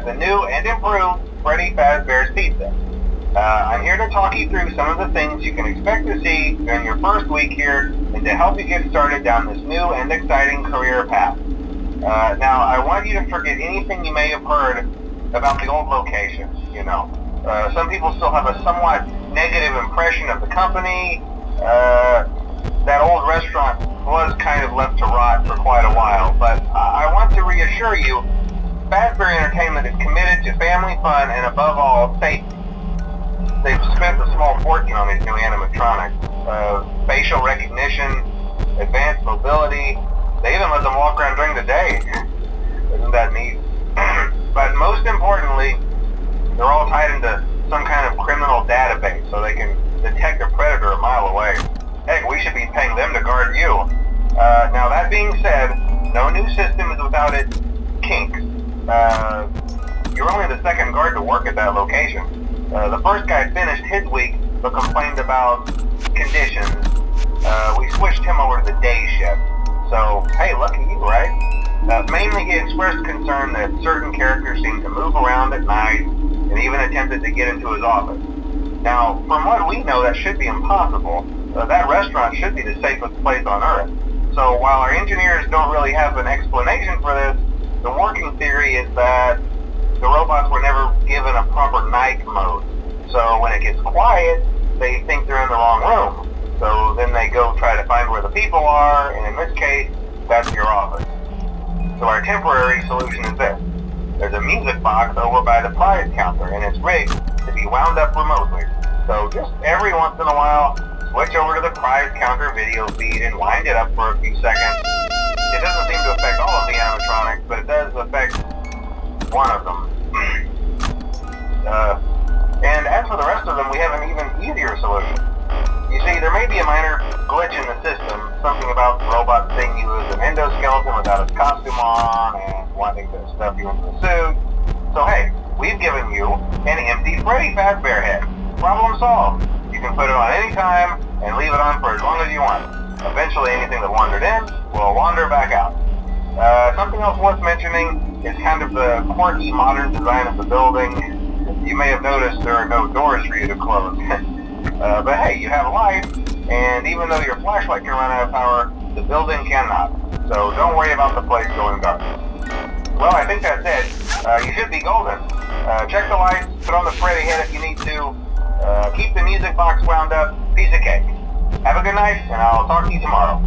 the new and improved Freddy Fazbear's Pizza. I'm here to talk you through some of the things you can expect to see during your first week here and to help you get started down this new and exciting career path. Now, I want you to forget anything you may have heard about the old location, you know. Some people still have a somewhat negative impression of the company. That old restaurant was kind of left to rot for quite a while, but I want to reassure you, Fazbear Entertainment is committed to family fun and above all, safety. They've spent a small fortune on these new animatronics. Facial recognition, advanced mobility, they even let them walk around during the day. Isn't that neat? But most importantly, they're all tied into some kind of criminal database so they can detect a predator a mile away. Heck, we should be paying them to guard you. Now that being said, no new system is without its kinks. You're only the second guard to work at that location. The first guy finished his week but complained about conditions. We switched him over to the day shift. So, hey, lucky you, right? Mainly he expressed concern that certain characters seemed to move around at night and even attempted to get into his office. Now, from what we know, that should be impossible. That restaurant should be the safest place on Earth. So while our engineers don't really have an explanation for this, the working theory is that the robots were never given a proper night mode. So when it gets quiet, they think they're in the wrong room. So then they go try to find where the people are, and in this case, that's your office. So our temporary solution is this. There's a music box over by the prize counter, and it's rigged to be wound up remotely. So just every once in a while, switch over to the prize counter video feed and wind it up for a few seconds. It doesn't seem to affect all of the animatronics, but it does affect one of them. And as for the rest of them, we have an even easier solution. You see, there may be a minor glitch in the system, something about the robot seeing you as an endoskeleton without its costume on and wanting to stuff you into a suit. So hey, we've given you an empty Freddy Fazbear head. Problem solved. You can put it on any time and leave it on for as long as you want. Eventually anything that wandered in will wander back out. Something else worth mentioning is kind of the quirky modern design of the building. You may have noticed there are no doors for you to close. But hey, you have light, and even though your flashlight can run out of power, the building cannot. So don't worry about the place going dark. Well, I think that's it. You should be golden. Check the lights, put on the Freddy head if you need to. Keep the music box wound up. Piece of cake. Have a good night, and I'll talk to you tomorrow.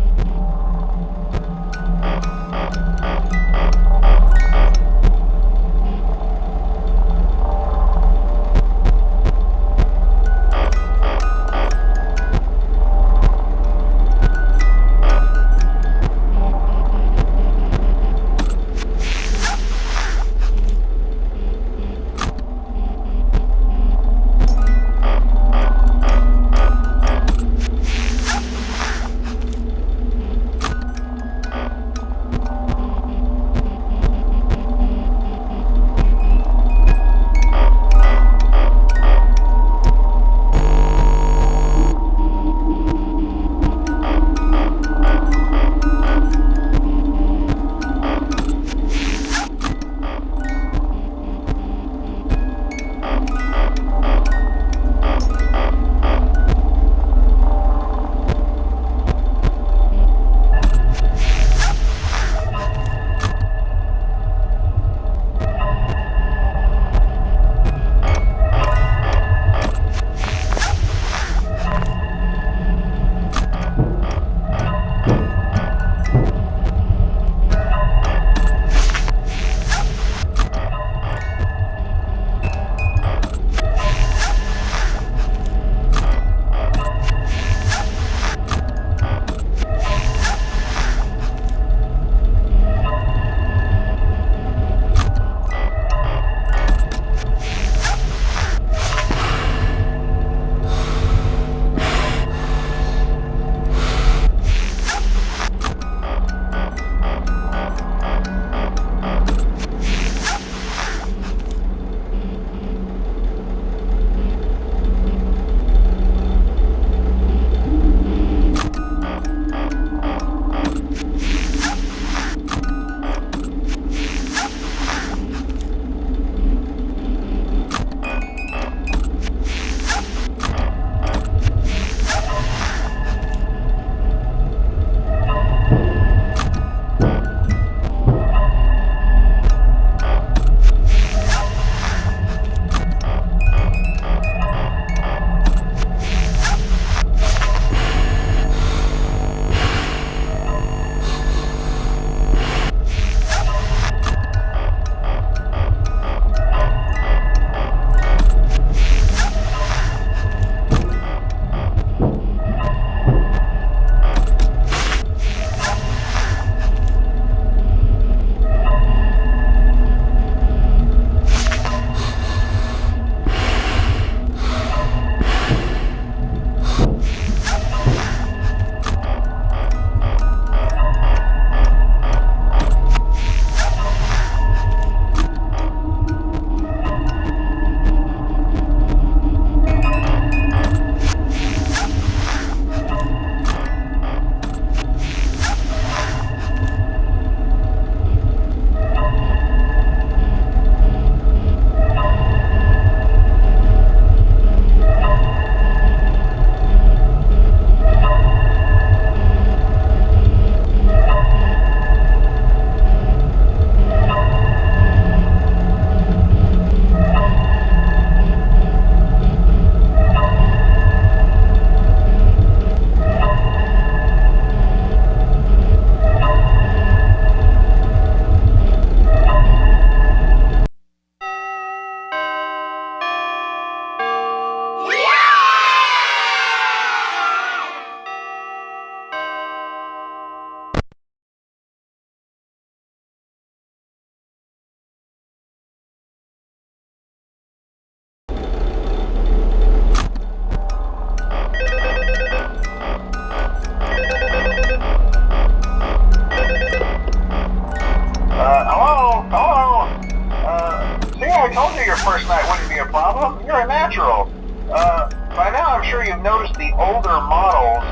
sure you've noticed the older models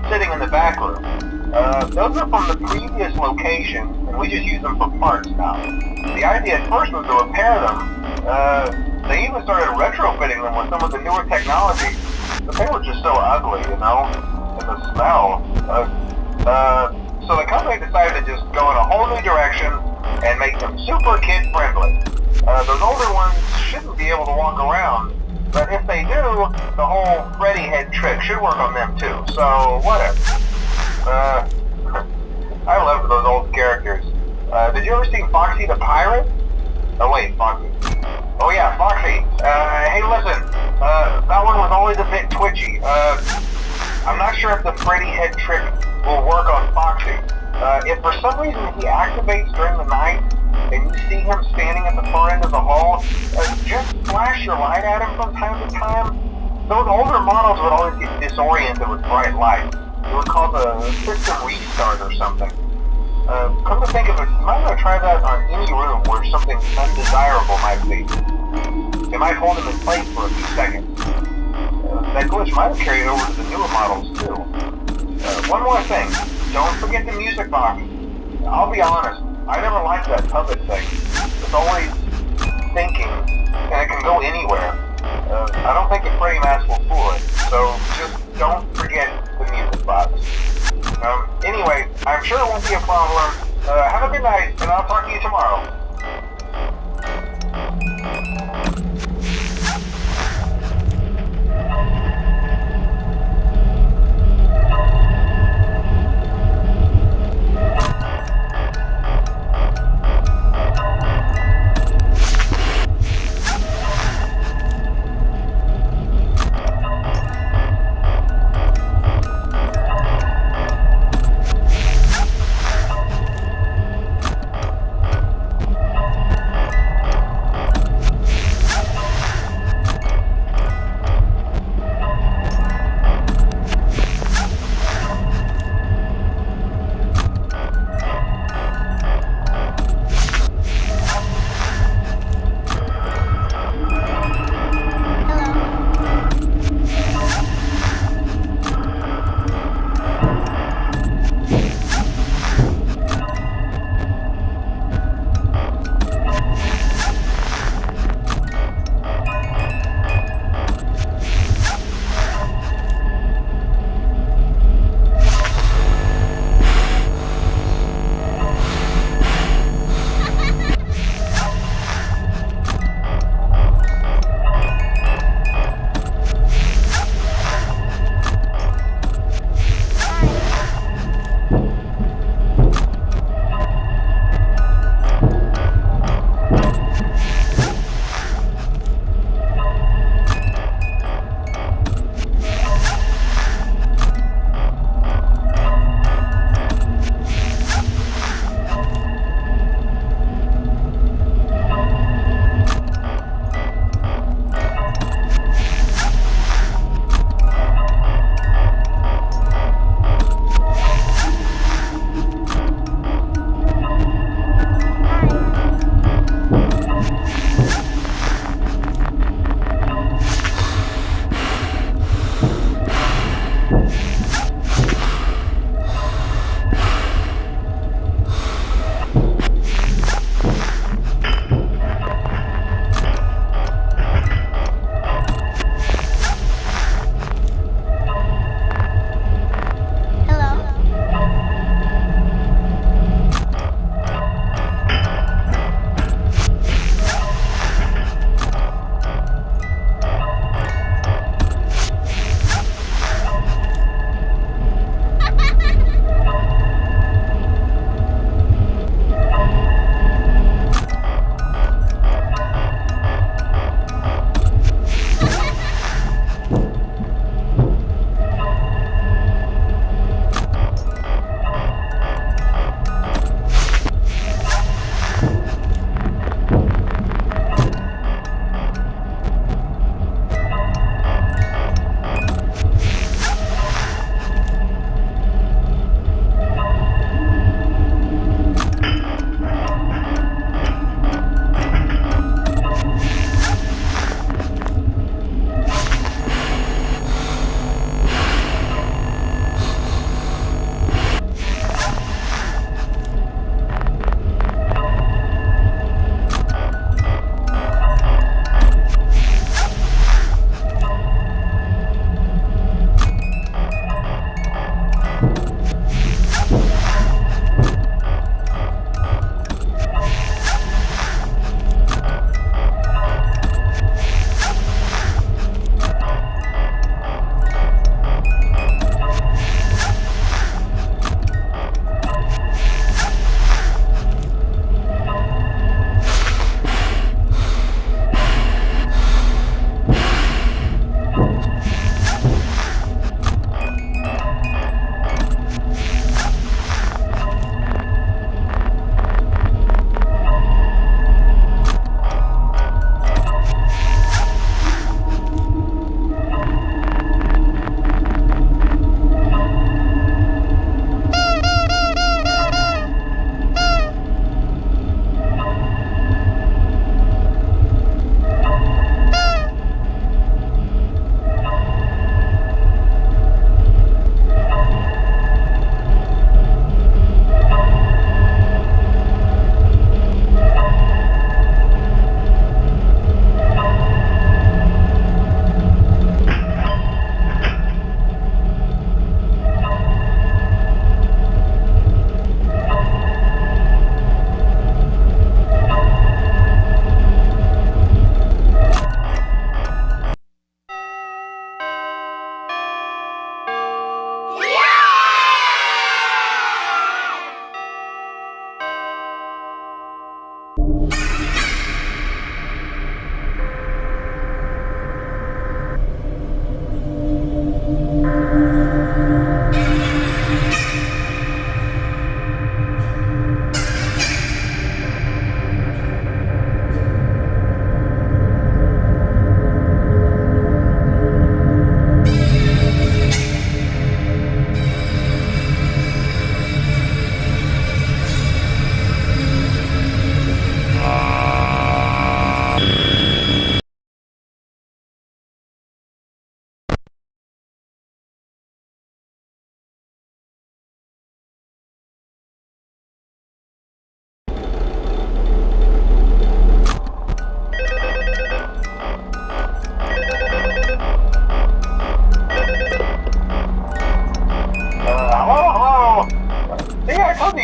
sitting in the back room. Those are from the previous location, and we just use them for parts now. The idea at first was to repair them. They even started retrofitting them with some of the newer technology, but they were just so ugly, you know, and the smell. So the company decided to just go in a whole new direction and make them super kid-friendly. Those older ones shouldn't be able to walk around, but if they do, the whole Freddy head trick should work on them too, so whatever. I loved those old characters. Did you ever see Foxy the Pirate? Oh wait, Foxy. Oh yeah, Foxy. Hey listen, that one was always a bit twitchy. I'm not sure if the Freddy head trick will work on Foxy. If for some reason he activates during the night, and you see him standing at the far end of the hall, just flash your light at him from time to time. Those older models would always get disoriented with bright lights. It would cause a system restart or something. Come to think of it, you might want to try that on any room where something undesirable might be. It might hold him in place for a few seconds. That glitch might have carried over to the newer models too. One more thing, don't forget the music box. I'll be honest, I never liked that puppet thing. It's always thinking, and it can go anywhere. I don't think the Freddy mask will fool it, so just don't forget the music box. Anyway, I'm sure it won't be a problem. Have a good night, and I'll talk to you tomorrow.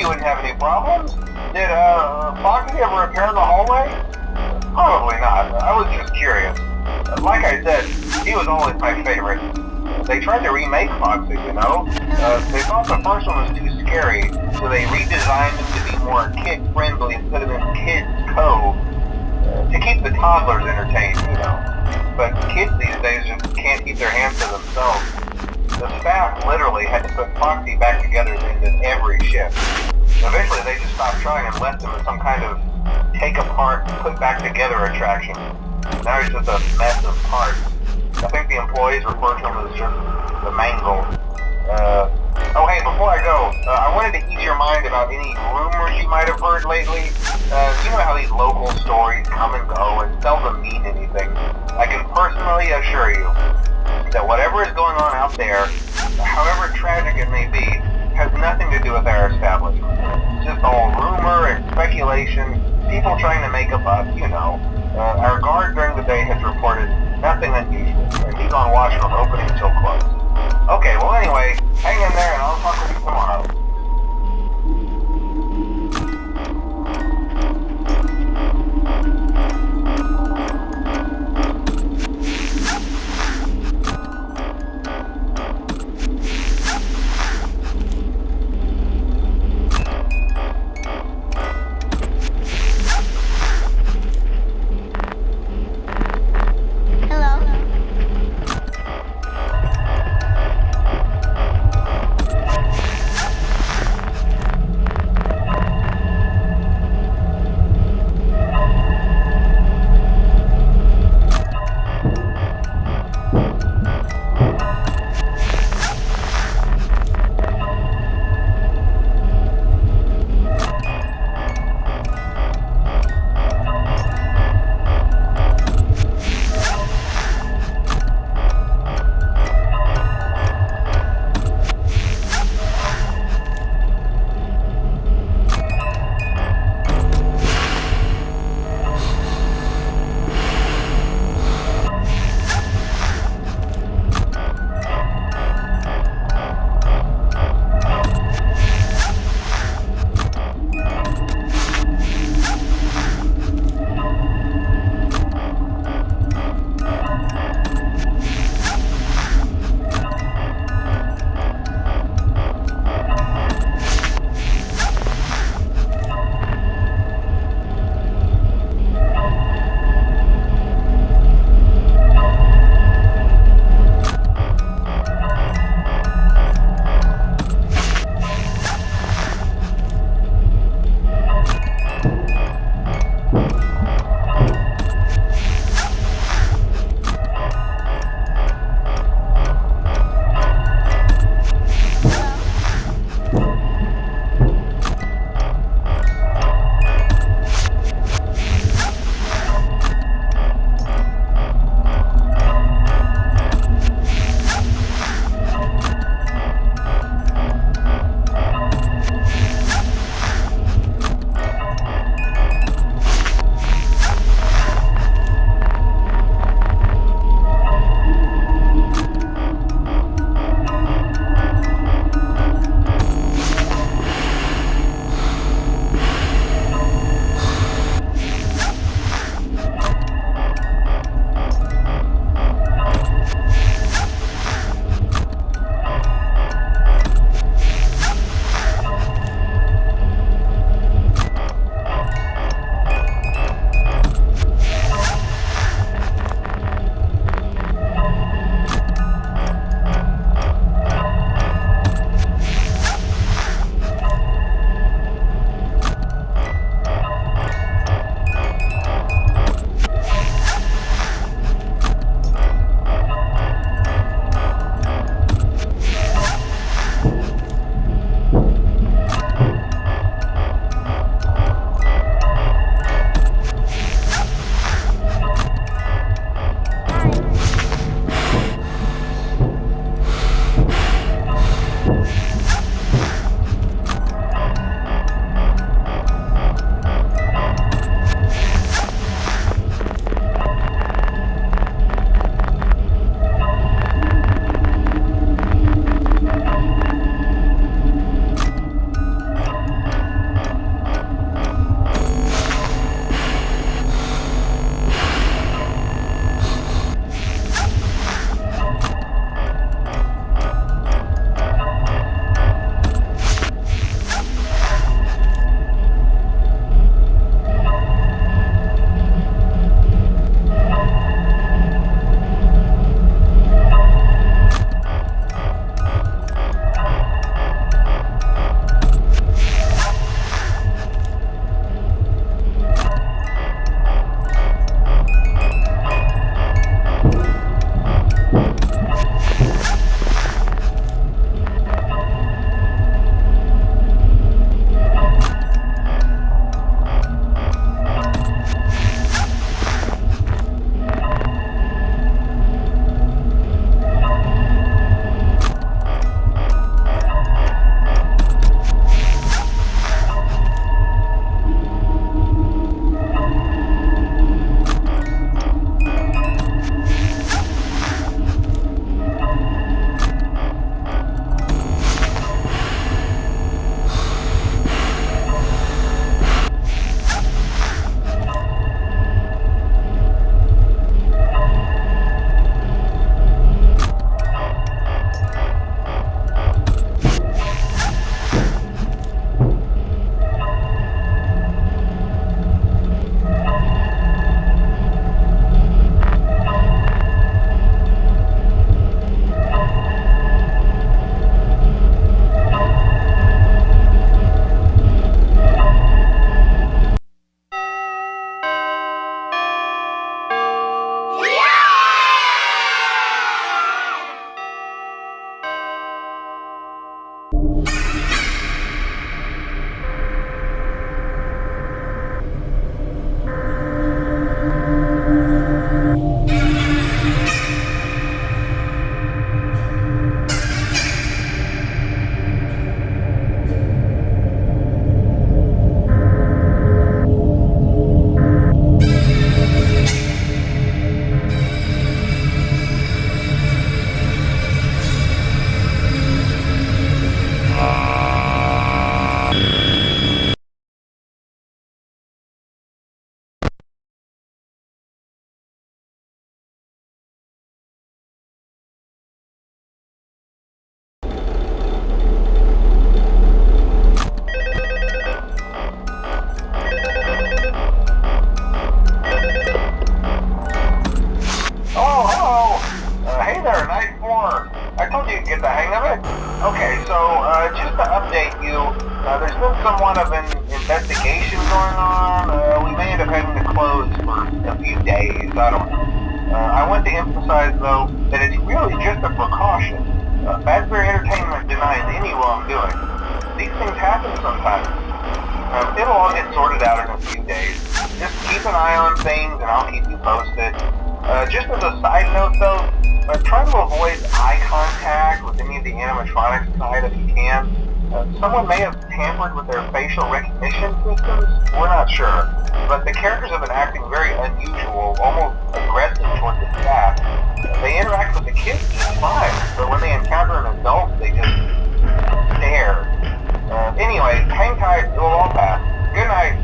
you wouldn't have any problems. Did Foxy ever appear in the hallway? Probably not. I was just curious. Like I said, he was always my favorite. They tried to remake Foxy, you know? They thought the first one was too scary, so they redesigned him to be more kid-friendly instead of in Kids Cove, to keep the toddlers entertained, you know? But kids these days just can't keep their hands to themselves. The staff literally had to put Foxy back together in every shift. Eventually they just stopped trying and left him as some kind of take apart, put back together attraction. Now he's just a mess of parts. I think the employees refer to him as just the mangle. Oh hey, before I go, I wanted to ease your mind about any rumors you might have heard lately. You know how these local stories come and go and seldom mean anything. I can personally assure you that whatever is going on out there, however tragic it may be, has nothing to do with our establishment. It's just all rumor and speculation, people trying to make a buck, you know. Our guard during the day has reported nothing unusual, and he's on watch from opening till close. Okay, well anyway, hang in there and I'll talk with you tomorrow. Just to update you, there's been somewhat of an investigation going on. We may end up having to close for a few days. I don't know. I want to emphasize, though, that it's really just a precaution. Fazbear Entertainment denies any wrongdoing. These things happen sometimes. It'll all get sorted out in a few days. Just keep an eye on things, and I'll keep you posted. Just as a side note, though, try to avoid eye contact with any of the animatronics tonight if you can. Someone may have tampered with their facial recognition systems. We're not sure. But the characters have been acting very unusual, almost aggressive towards the staff. They interact with the kids just fine, but when they encounter an adult, they just stare. Anyway, hang tight, it'll all pass. Good night.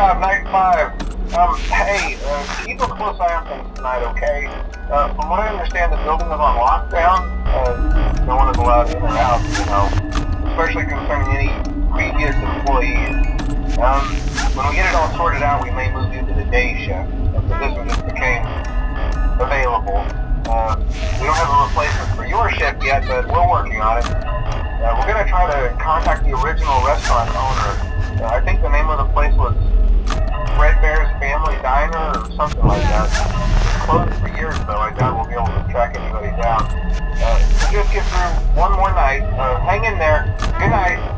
job, night 5. Hey, keep a close eye on things tonight, okay? From what I understand, the building is on lockdown. No one is allowed in or out, especially concerning any previous employees. When we get it all sorted out, we may move you to the day shift. The position just became available. We don't have a replacement for your shift yet, but we're working on it. We're going to try to contact the original restaurant owner. I think the name of the place was Red Bear's Family Diner or something like that. It's closed for years, though. I doubt we'll be able to track anybody down. So just get through one more night. Hang in there. Good night.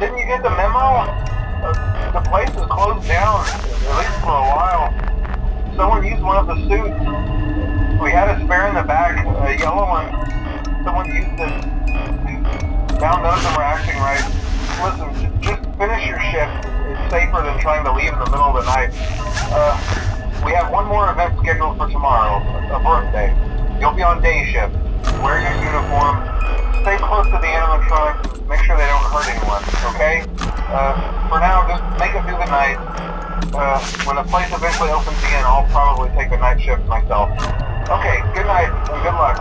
Didn't you get the memo? The place is closed down, at least for a while. Someone used one of the suits. We had a spare in the back, a yellow one. Someone used it. Now none of them are acting right. Listen, just finish your shift. It's safer than trying to leave in the middle of the night. We have one more event scheduled for tomorrow, a birthday. You'll be on day shift. Wear your uniform. Stay close to the animatronics. Make sure they don't hurt anyone, okay? For now, just make it through the night. When the place eventually opens again, I'll probably take the night shift myself. Okay, good night and good luck.